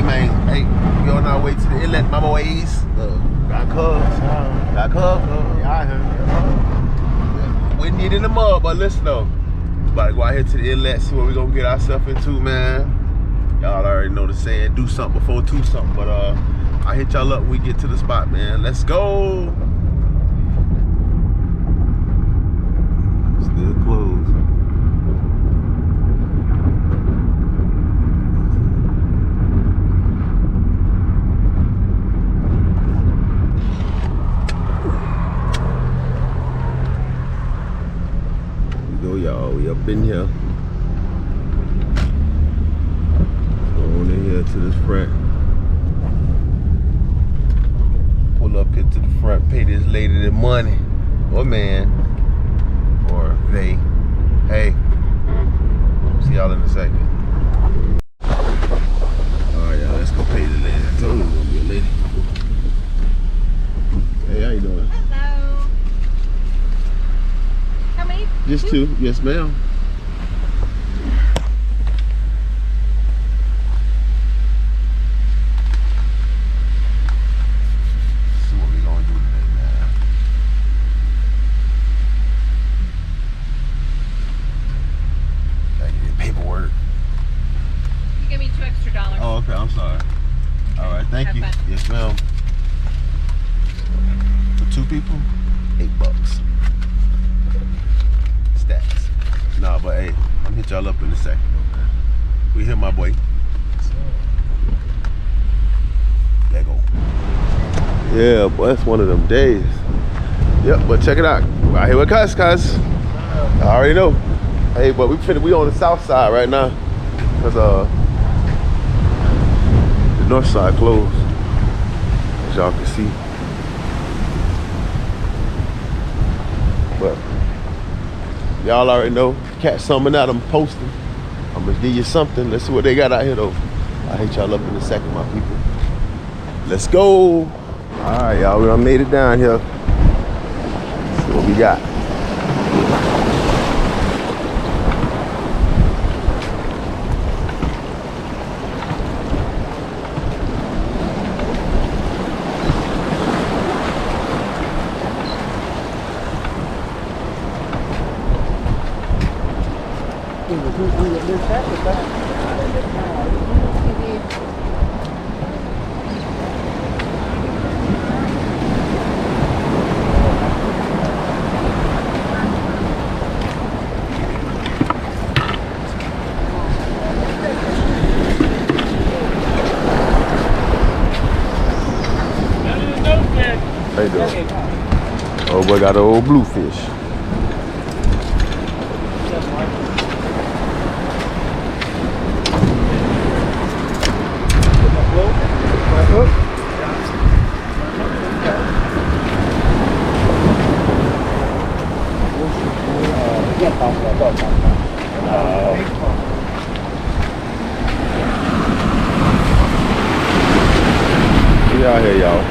man. Hey, we on our way to the Inlet, my boys. Got cubs. Got cubs. Yeah, I heard. We need in the mud, but listen though. About to go out here to the Inlet, see what we gonna get ourselves into, man. Y'all already know the saying, do something before do something. But I'll hit y'all up when we get to the spot, man. Let's go. Still closed. Y'all, we up in here. Going in here to this front. Pull up, get to the front, pay this lady the money. Or man. Or they. Hey. See y'all in a second. Alright, y'all, let's go pay the lady. I told you it was gonna be a lady. Hey, how you doing? Just two, yes ma'am. See what we gonna do today, man. Gotta get the paperwork. You give me $2 extra. Oh, okay, I'm sorry. All right, thank you. Fun. Yes ma'am. For two people, $8. Stats. Nah, but hey, I'm gonna hit y'all up in a second, man. We here, my boy. Let go. Yeah, boy, it's one of them days. Yep, but check it out. We're out here with cuz. I already know. Hey, but we on the south side right now. Cause the north side closed. As y'all can see. But y'all already know. Catch something out, I'm posting. I'm gonna give you something. Let's see what they got out here though. I'll hit y'all up in a second, my people. Let's go. All right, y'all, we done made it down here. Let's see what we got. How you doing? Oh boy, got an old bluefish. We out here, y'all.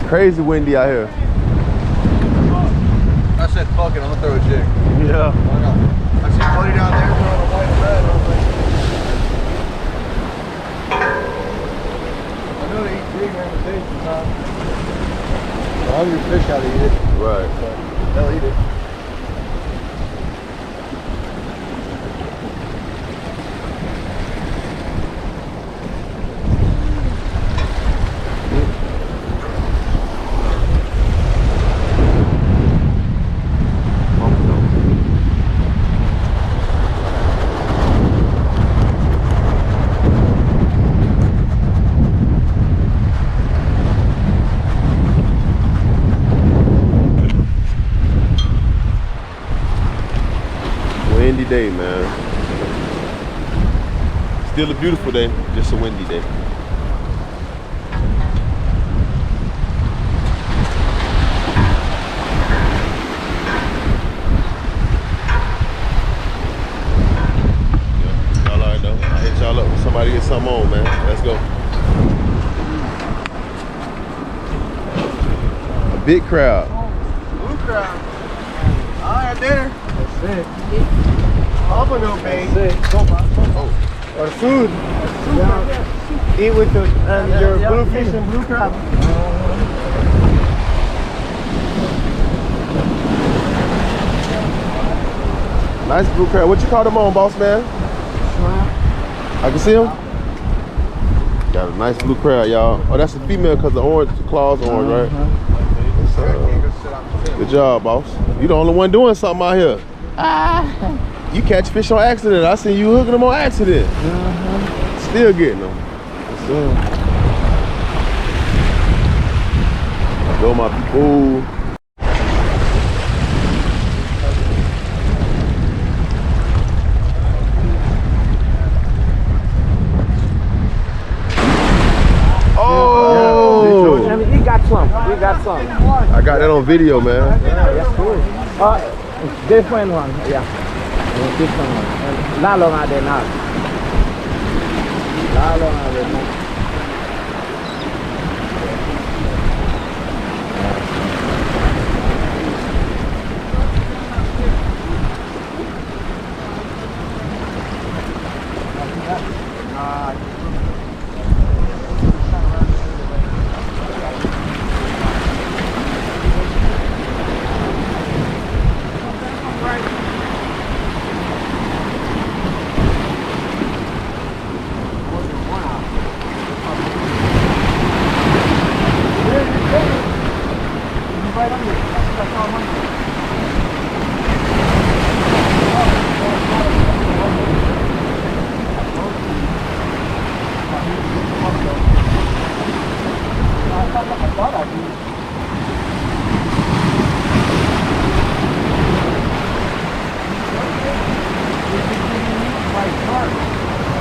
Crazy windy out here. I said, fuck it, I'm gonna throw a jig. Yeah. Why not? I see Cody down there throwing a white and red. I know they eat jig on the day sometimes. But hungry fish how to eat it. Right. But they'll eat it. Windy day, man. Still a beautiful day, just a windy day. about to get something on, man. Let's go. A big crowd. Blue crowd. All right, there. That's it. Buffalo, baby. That's it. Oh. Or food. Yeah. Eat with the your blue fish and blue crab. Nice blue crab. What you call them on, boss man? I can see him. Got a nice blue crab, y'all. Oh, that's a female because the orange, the claws orange, right? Good job, boss. You the only one doing something out here. You catch fish on accident. I seen you hooking them on accident. Still getting them. Go, my people. You got some. You got some. I got that on video, man. Yeah, that's cool. Different one. Yeah. Different one. La long de now. La long de now.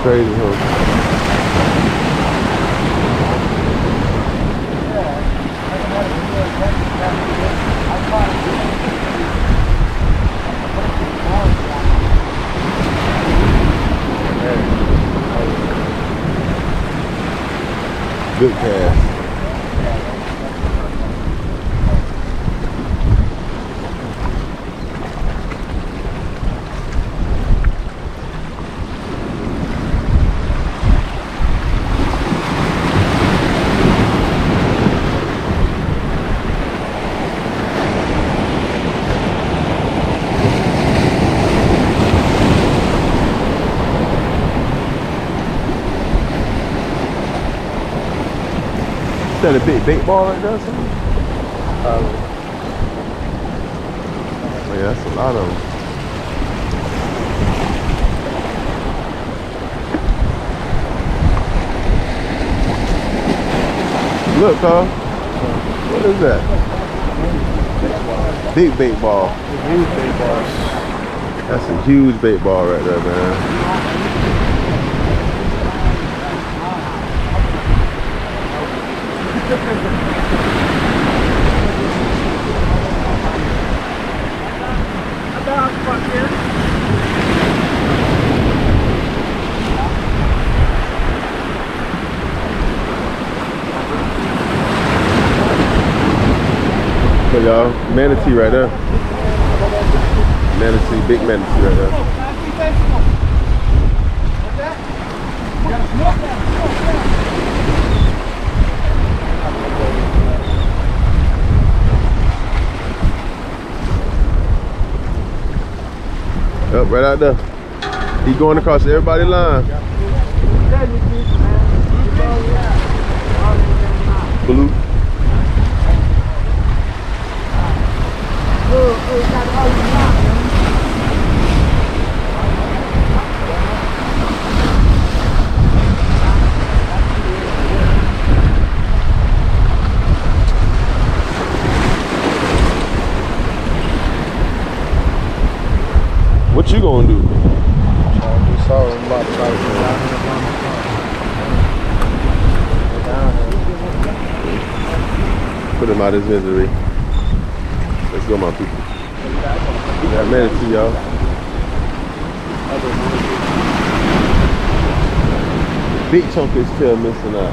Crazy, huh? Good cast. Is that a big bait ball right there or something? Oh yeah, that's a lot of them. Look, huh? What is that? Big bait ball. Huge bait ball. That's a huge bait ball right there, man. Look, y'all, manatee right there. Manatee, big manatee right there. Up right out there. He going across everybody's line. Blue. What you gonna do? Put him out of his misery. Let's go, my people. We got manatee, y'all. big chunk of his tail missing out.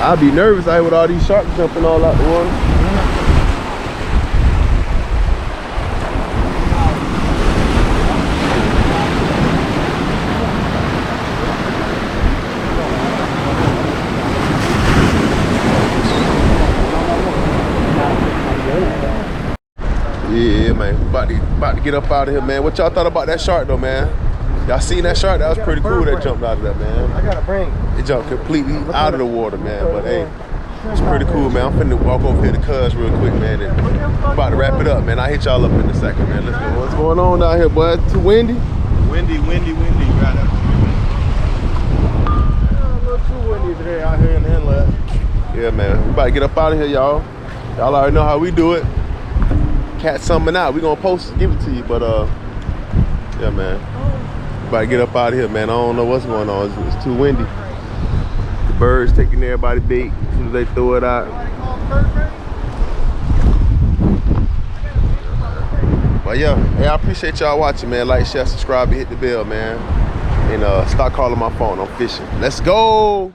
I'd be nervous out here with all these sharks jumping all out the water. Yeah, man. About to get up out of here, man. What y'all thought about that shark, though, man? Y'all seen that shark? That was pretty cool that jumped out of that, man. I got a brain. It jumped completely out of the water, man. But hey, it's pretty cool, man. I'm finna walk over here to Cuz real quick, man. And about to wrap it up, man. I'll hit y'all up in a second, man. Let's go. What's going on down here, boy? Too windy? Windy. Right up. A little too windy today out here in the inlet. Yeah, man. We about to get up out of here, y'all. Y'all already know how we do it. Catch something out. We gonna post it, give it to you. But yeah, man. About to get up out of here, man. I don't know what's going on. It's too windy. The birds taking everybody bait as soon as they throw it out. But yeah, hey, I appreciate y'all watching, man. Like, share, subscribe, and hit the bell, man. And start calling my phone. I'm fishing. Let's go.